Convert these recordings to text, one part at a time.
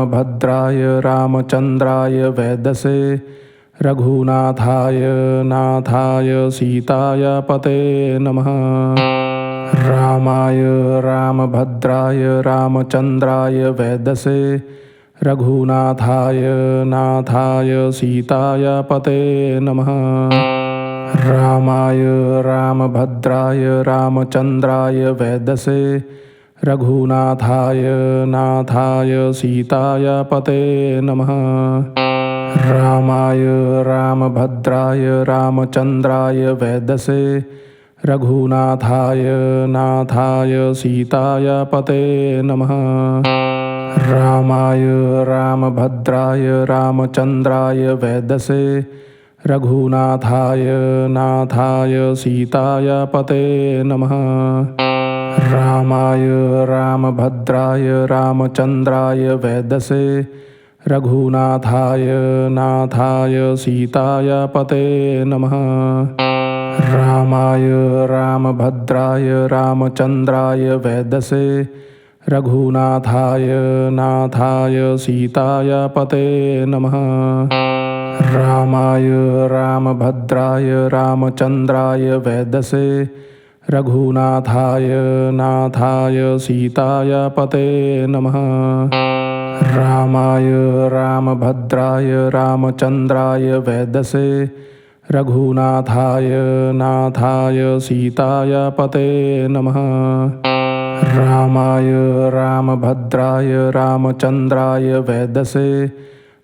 रामभद्राय रामचन्द्राय वेदसे रघुनाथाय नाथाय सीताय पते नमः। रामाय रामभद्राय रामचन्द्राय वेदसे रघुनाथाय नाथाय सीताय पते नमः। रामाय रामभद्राय रामचन्द्राय वेदसे रघुनाथाय नाथाय सीताय पते नमः। रामाय रामभद्राय रामचन्द्राय वेदसे रघुनाथाय नाथाय सीताय पते नमः। रामाय रामभद्राय रामचन्द्राय वेदसे रघुनाथाय नाथाय सीताय पते नमः। रामाय रामभद्राय रामचन्द्राय वेदसे रघुनाथाय नाथाय सीताय पते नमः। रामाय रामभद्राय रामचन्द्राय वेदसे रघुनाथाय नाथाय सीताय पते नमः। रामाय रामभद्राय रामचन्द्राय वेदसे रघुनाथाय नाथाय सीताय पते नमः। रामाय रामभद्राय रामचन्द्राय वेदसे रघुनाथाय नाथाय सीताय पते नमः। रामाय रामभद्राय रामचन्द्राय वेदसे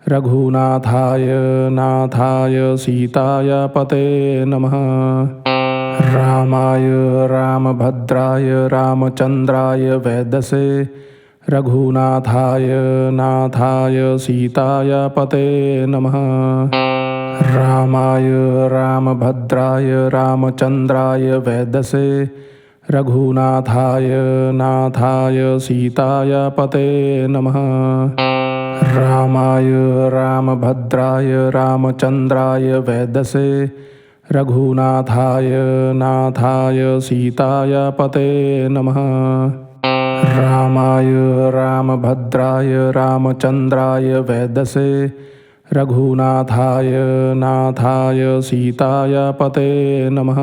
रघुनाथाय नाथाय सीताय पते नमः। रामाय रामभद्राय रामचन्द्राय वेदसे रघुनाथाय नाथाय सीताय पते नमः। रामाय रामभद्राय रामचन्द्राय वेदसे रघुनाथाय नाथाय सीताय पते नमः। रामाय रामभद्राय रामचन्द्राय वेदसे रघुनाथाय नाथाय सीताय पते नमः। रामाय रामभद्राय रामचन्द्राय वेदसे रघुनाथाय नाथाय सीताय पते नमः।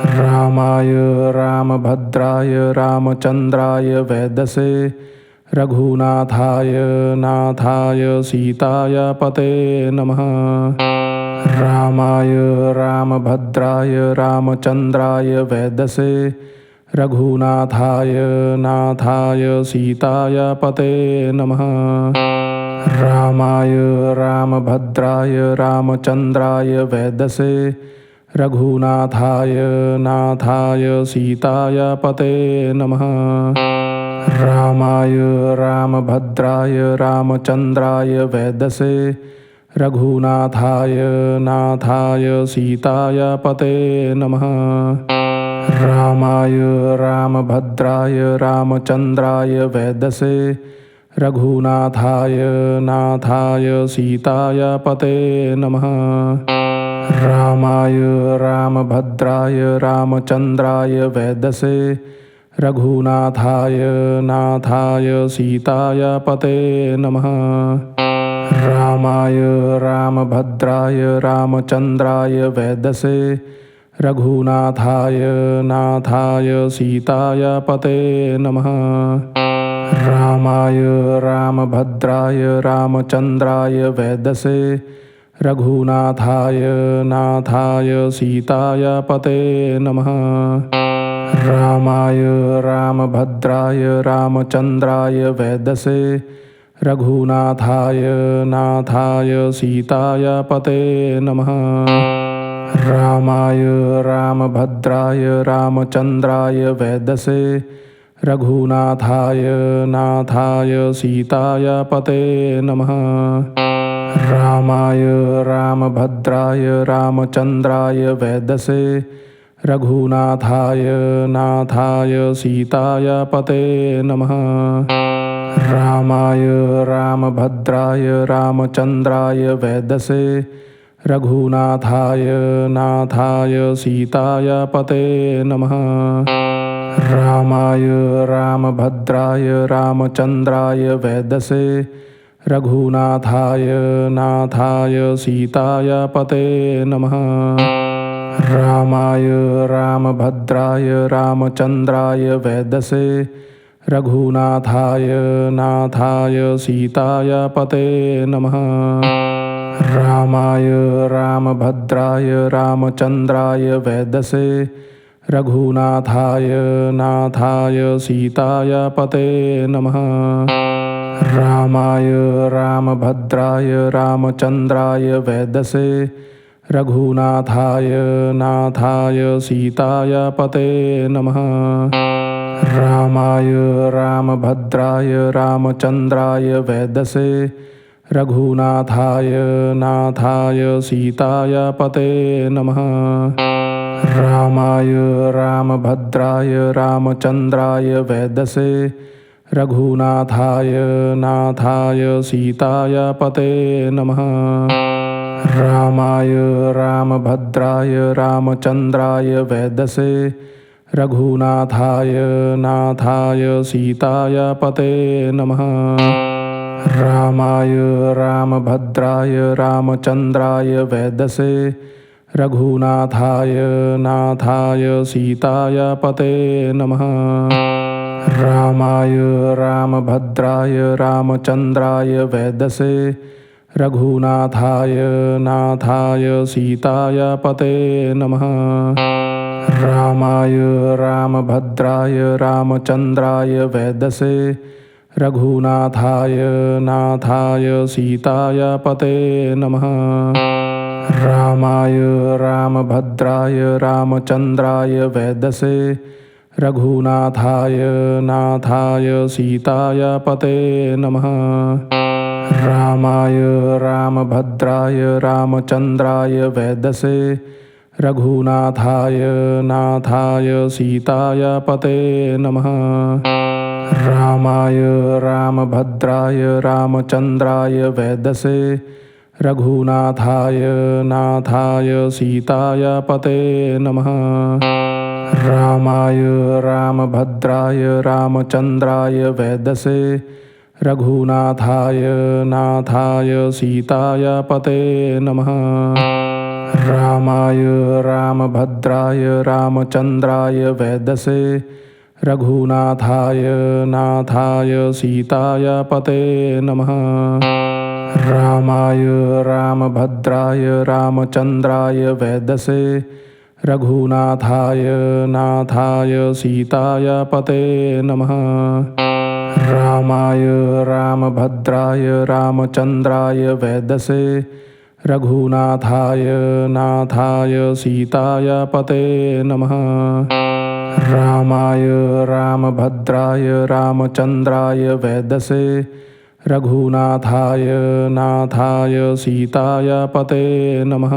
रामाय रामभद्राय रामचन्द्राय वेदसे रघुनाथाय नाथाय सीताय पते नमः। रामाय रामभद्राय रामचन्द्राय वेदसे रघुनाथाय नाथाय सीताय पते नमः। रामाय रामभद्राय रामचन्द्राय वेदसे रघुनाथाय नाथाय सीताय पते नमः। रामाय रामभद्राय रामचन्द्राय वेदसे रघुनाथाय नाथाय सीताय पते नमः। रामाय रामभद्राय रामचन्द्राय वेदसे रघुनाथाय नाथाय सीताय पते नमः। रामाय रामभद्राय रामचन्द्राय वेदसे रघुनाथाय नाथाय सीताय पते नमः। रामाय रामभद्राय रामचन्द्राय वेदसे रघुनाथाय नाथाय सीताय पते नमः। रामाय रामभद्राय रामचन्द्राय वेदसे रघुनाथाय नाथाय सीताय पते नमः। रामाय रामभद्राय रामचन्द्राय वेदसे रघुनाथाय नाथाय सीताय पते नमः। रामाय रामभद्राय रामचन्द्राय वेदसे रघुनाथाय नाथाय सीताय पते नमः। रामाय रामभद्राय रामचन्द्राय वेदसे रघुनाथाय नाथाय सीताय पते नमः। रामाय रामभद्राय रामचन्द्राय वेदसे रघुनाथाय नाथाय सीताय पते नमः। रामाय रामभद्राय रामचन्द्राय वेदसे रघुनाथाय नाथाय सीताय पते नमः। रामाय रामभद्राय रामचन्द्राय वेदसे रघुनाथाय नाथाय सीताय पते नमः। रामाय रामभद्राय रामचन्द्राय वेदसे रघुनाथाय नाथाय सीताय पते नमः। रामाय रामभद्राय रामचन्द्राय वेदसे रघुनाथाय नाथाय सीताय पते नमः। रामाय रामभद्राय रामचन्द्राय वेदसे रघुनाथाय नाथाय सीताय पते नमः। रामाय रामभद्राय रामचन्द्राय वेदसे रघुनाथाय नाथाय सीताय पते नमः। रामाय रामभद्राय रामचन्द्राय वेदसे रघुनाथाय नाथाय सीताय पते नमः। रामाय रामभद्राय रामचन्द्राय वेदसे रघुनाथाय नाथाय सीताय पते नमः। रामाय रामभद्राय रामचन्द्राय वेदसे रघुनाथाय नाथाय सीताय पते नमः। रामाय रामभद्राय रामचन्द्राय वेदसे रघुनाथाय नाथाय सीताय पते नमः। रामाय रामभद्राय रामचन्द्राय वेदसे रघुनाथाय नाथाय सीताय पते नमः। रामाय रामभद्राय रामचन्द्राय वेदसे रघुनाथाय नाथाय सीताय पते नमः। रामाय रामभद्राय रामचन्द्राय वेदसे रघुनाथाय नाथाय सीताय पते नमः। रामाय रामभद्राय रामचन्द्राय वेदसे रघुनाथाय नाथाय सीताय पते नमः। रामाय रामभद्राय रामचन्द्राय वेदसे रघुनाथाय नाथाय सीताय पते नमः। रामाय रामभद्राय रामचन्द्राय वेदसे रघुनाथाय नाथाय सीताय पते नमः। रामाय रामभद्राय रामचन्द्राय वेदसे रघुनाथाय नाथाय सीताय पते नमः। रामाय रामभद्राय रामचन्द्राय वेदसे रघुनाथाय नाथाय सीताय पते नमः।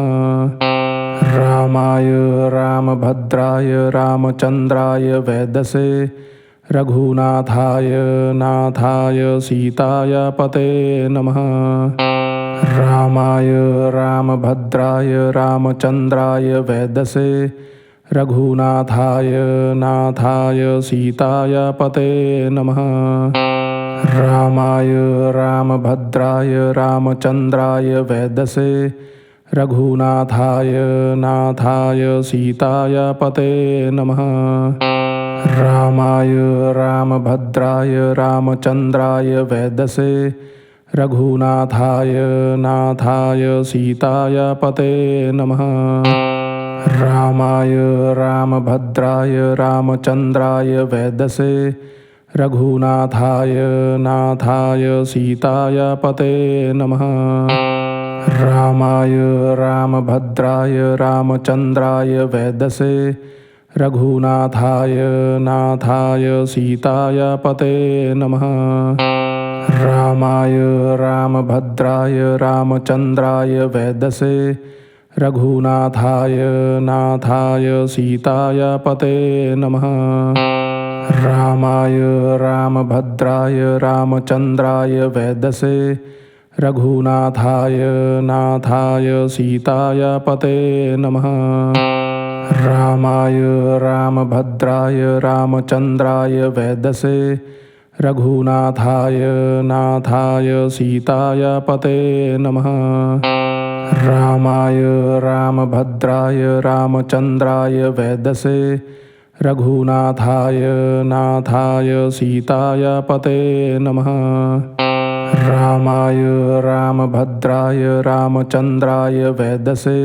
रामाय रामभद्राय रामचन्द्राय वेदसे रघुनाथाय नाथाय सीताय पते नमः। रामाय रामभद्राय रामचन्द्राय वेदसे रघुनाथाय नाथाय सीताय पते नमः। रामाय रामभद्राय रामचन्द्राय वेदसे रघुनाथाय नाथाय सीताय पते नमः। रामाय रामभद्राय रामचन्द्राय वेदसे रघुनाथाय नाथाय सीताय पते नमः। रामाय रामभद्राय रामचन्द्राय वेदसे रघुनाथाय नाथाय सीताय पते नमः। रामाय रामभद्राय रामचन्द्राय वेदसे रघुनाथाय नाथाय सीताय पते नमः। रामाय रामभद्राय रामचन्द्राय वेदसे रघुनाथाय नाथाय सीताय पते नमः। रामाय रामभद्राय रामचन्द्राय वेदसे रघुनाथाय नाथाय सीताय पते नमः। रामाय रामभद्राय रामचन्द्राय वेदसे रघुनाथाय नाथाय सीताय पते नमः। रामाय रामभद्राय रामचन्द्राय वेदसे रघुनाथाय नाथाय सीताय पते नमः। रामाय रामभद्राय रामचन्द्राय वेदसे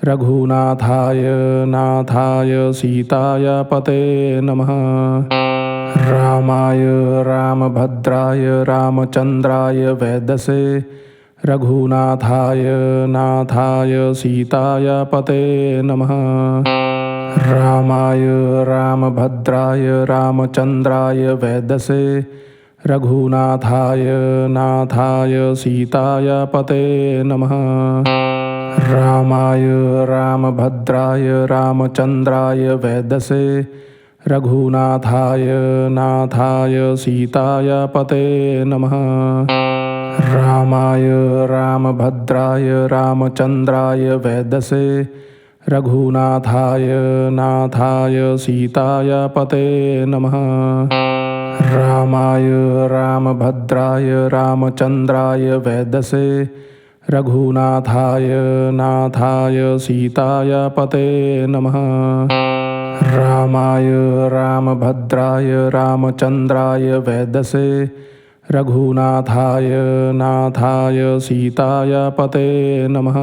रघुनाथाय नाथाय सीताय पते नमः। रामाय रामभद्राय रामचन्द्राय वेदसे रघुनाथाय नाथाय सीताय पते नमः। रामाय रामभद्राय रामचन्द्राय वेदसे रघुनाथाय नाथाय सीताय पते नमः। रामाय रामभद्राय रामचन्द्राय वेदसे रघुनाथाय नाथाय सीताय पते नमः। रामाय रामभद्राय रामचन्द्राय वेदसे रघुनाथाय नाथाय सीताय पते नमः। रामाय रामभद्राय रामचन्द्राय वेदसे रघुनाथाय नाथाय सीताय पते नमः। रामाय रामभद्राय रामचन्द्राय वेदसे रघुनाथाय नाथाय सीताय पते नमः।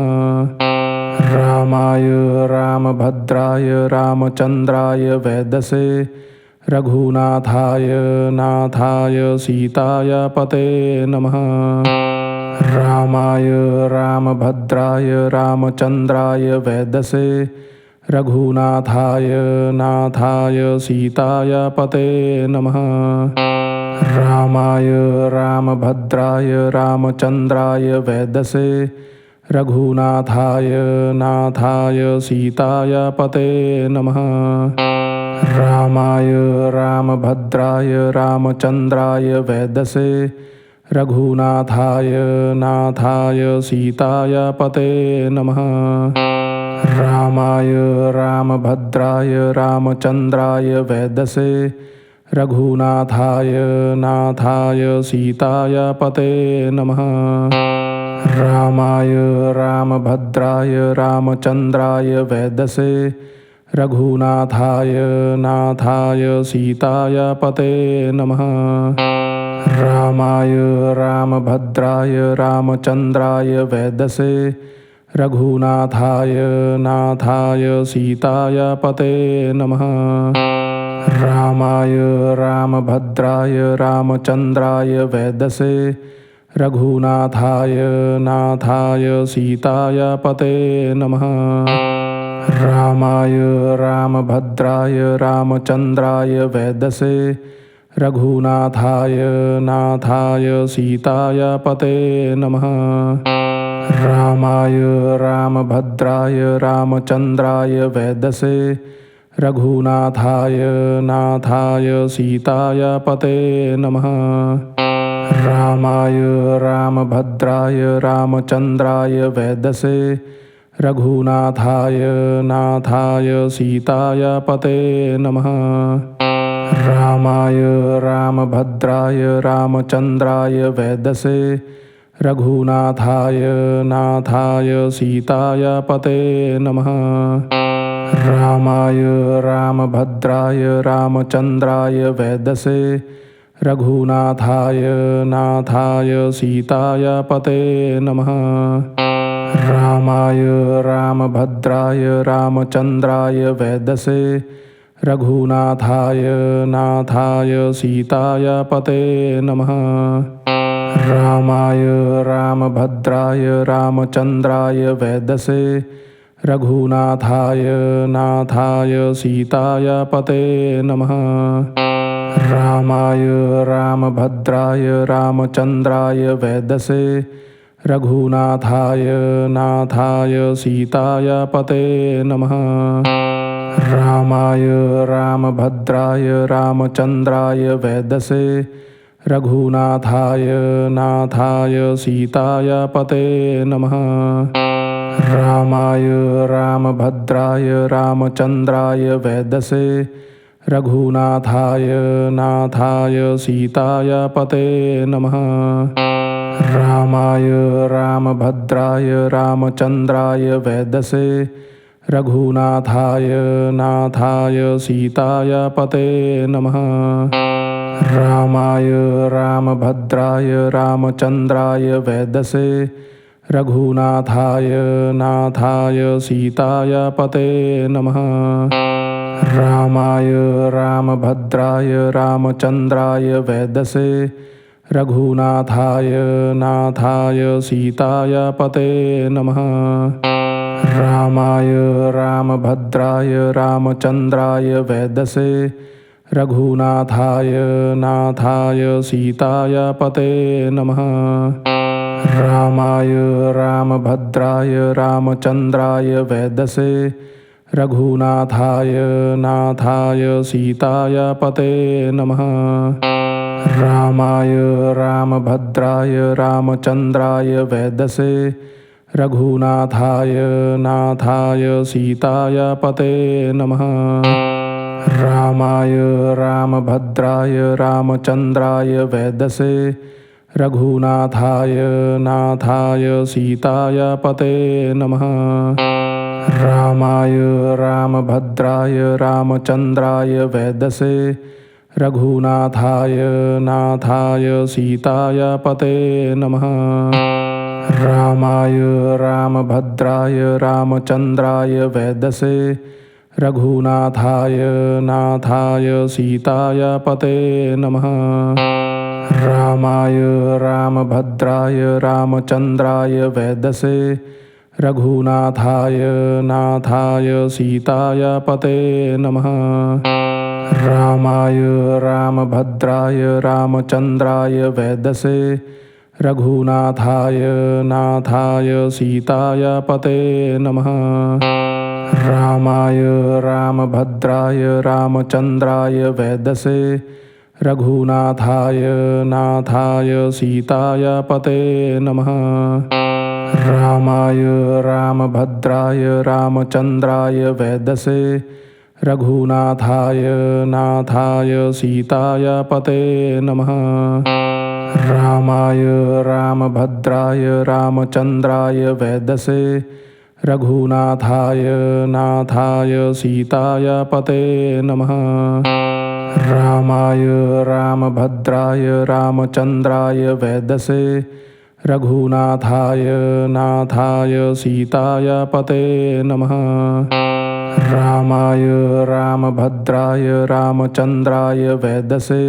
रामाय रामभद्राय रामचन्द्राय वेदसे रघुनाथाय नाथाय सीताय पते नमः। रामाय रामभद्राय रामचन्द्राय वेदसे रघुनाथाय नाथाय सीताय पते नमः। रामाय रामभद्राय रामचन्द्राय वेदसे रघुनाथाय नाथाय सीताय पते नमः। रामाय रामभद्राय रामचन्द्राय वेदसे रघुनाथाय नाथाय सीताय पते नमः। रामाय रामभद्राय रामचन्द्राय वेदसे रघुनाथाय नाथाय सीताय पते नमः। रामाय रामभद्राय रामचन्द्राय वेदसे रघुनाथाय नाथाय सीताय पते नमः। रामाय रामभद्राय रामचन्द्राय वेदसे रघुनाथाय नाथाय सीताय पते नमः। रामाय रामभद्राय रामचन्द्राय वेदसे रघुनाथाय नाथाय सीताय पते नमः। रामाय रामभद्राय रामचन्द्राय वेदसे रघुनाथाय नाथाय सीताय पते नमः। रामाय रामभद्राय रामचन्द्राय वेदसे रघुनाथाय नाथाय सीताय पते नमः। रामाय रामभद्राय रामचन्द्राय वेदसे रघुनाथाय नाथाय सीताय पते नमः। रामाय रामभद्राय रामचन्द्राय वेदसे रघुनाथाय नाथाय सीताय पते नमः। रामाय रामभद्राय रामचन्द्राय वेदसे रघुनाथाय नाथाय सीताय पते नमः। रामाय रामभद्राय रामचन्द्राय वेदसे रघुनाथाय नाथाय सीताय पते नमः। रामाय रामभद्राय रामचन्द्राय वेदसे रघुनाथाय नाथाय सीताय पते नमः। रामाय रामभद्राय रामचन्द्राय वेदसे रघुनाथाय नाथाय सीताय पते नमः। रामाय रामभद्राय रामचन्द्राय वेदसे रघुनाथाय नाथाय सीताय पते नमः। रामाय राम रामभद्राय रामचन्द्राय वेदसे रघुनाथाय नाथाय सीताय पते नमः। रामाय रामभद्राय रामचन्द्राय वेदसे रघुनाथाय नाथाय सीताय पते नमः। रामाय रामभद्राय रामचन्द्राय वेदसे रघुनाथाय नाथाय सीताय पते नमः। रामाय रामभद्राय रामचन्द्राय वेदसे रघुनाथाय नाथाय सीताय पते नमः। रामाय रामभद्राय रामचन्द्राय वेदसे रघुनाथाय नाथाय सीताय पते नमः। रामाय रामभद्राय रामचन्द्राय वेदसे रघुनाथाय नाथाय सीताय पते नमः। रामाय रामभद्राय रामचन्द्राय वेदसे रघुनाथाय नाथाय सीताय पते नमः। रामाय रामभद्राय रामचन्द्राय वेदसे रघुनाथाय नाथाय सीताय पते नमः। रामाय रामभद्राय रामचन्द्राय वेदसे रघुनाथाय नाथाय सीताय पते नमः। रामाय रामभद्राय रामचन्द्राय वेदसे रघुनाथाय नाथाय सीताय पते नमः। रामाय रामभद्राय रामचन्द्राय वेदसे रघुनाथाय नाथाय सीताय पते नमः। रामाय रामभद्राय रामचन्द्राय वेदसे रघुनाथाय नाथाय सीताय पते नमः। रामाय रामभद्राय रामचन्द्राय वेदसे रघुनाथाय नाथाय सीताय पते नमः। रामाय रामभद्राय रामचन्द्राय वेदसे रघुनाथाय नाथाय सीताय पते नमः। रामाय रामभद्राय रामचन्द्राय वेदसे रघुनाथाय नाथाय सीताय पते नमः। रामाय रामभद्राय रामचन्द्राय वेदसे रघुनाथाय नाथाय सीताय पते नमः। रामाय रामभद्राय रामचन्द्राय वेदसे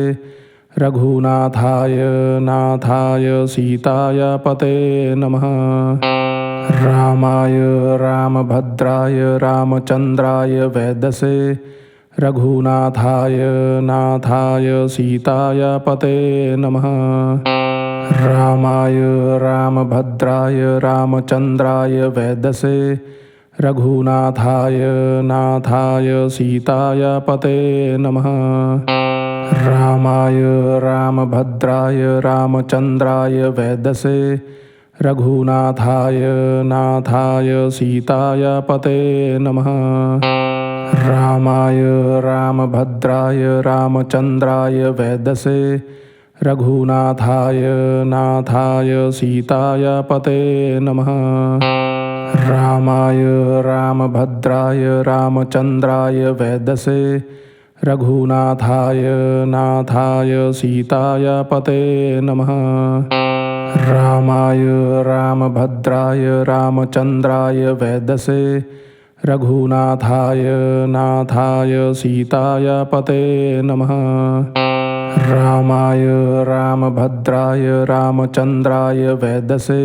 रघुनाथाय नाथाय सीताय पते नमः। रामाय रामभद्राय रामचन्द्राय वेदसे रघुनाथाय नाथाय सीताय पते नमः। रामाय रामभद्राय रामचन्द्राय वेदसे रघुनाथाय नाथाय सीताय पते नमः। रामाय रामभद्राय रामचन्द्राय वेदसे रघुनाथाय नाथाय सीताय पते नमः। रामाय रामभद्राय रामचन्द्राय वेदसे रघुनाथाय नाथाय सीताय पते नमः। रामाय रामभद्राय रामचन्द्राय वेदसे रघुनाथाय नाथाय सीताय पते नमः। रामाय रामभद्राय रामचन्द्राय वेदसे रघुनाथाय नाथाय सीताय पते नमः। रामाय रामभद्राय रामचन्द्राय वेदसे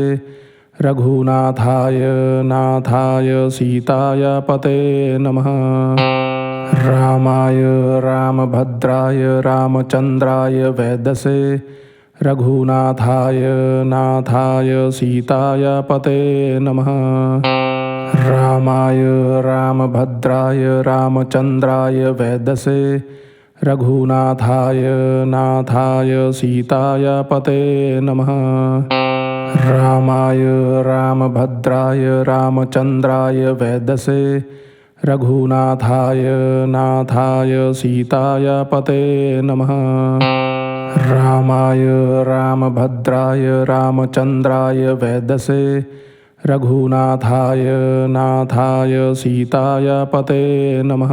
रघुनाथाय नाथाय सीताय पते नमः। रामाय रामभद्राय रामचन्द्राय वेदसे रघुनाथाय नाथाय सीताय पते नमः। रामाय रामभद्राय रामचन्द्राय वेदसे रघुनाथाय नाथाय सीताय पते नमः। रामाय रामभद्राय रामचन्द्राय वेदसे रघुनाथाय नाथाय सीताय पते नमः। रामाय रामभद्राय रामचन्द्राय वेदसे रघुनाथाय नाथाय सीताय पते नमः।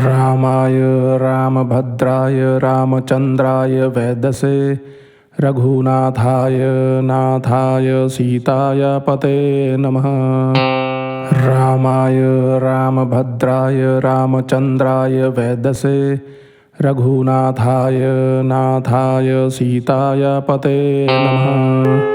रामाय रामभद्राय रामचन्द्राय वेदसे रघुनाथाय नाथाय सीताय पते नमः। रामाय रामभद्राय रामचन्द्राय वेदसे रघुनाथाय नाथाय सीताय पते नमः।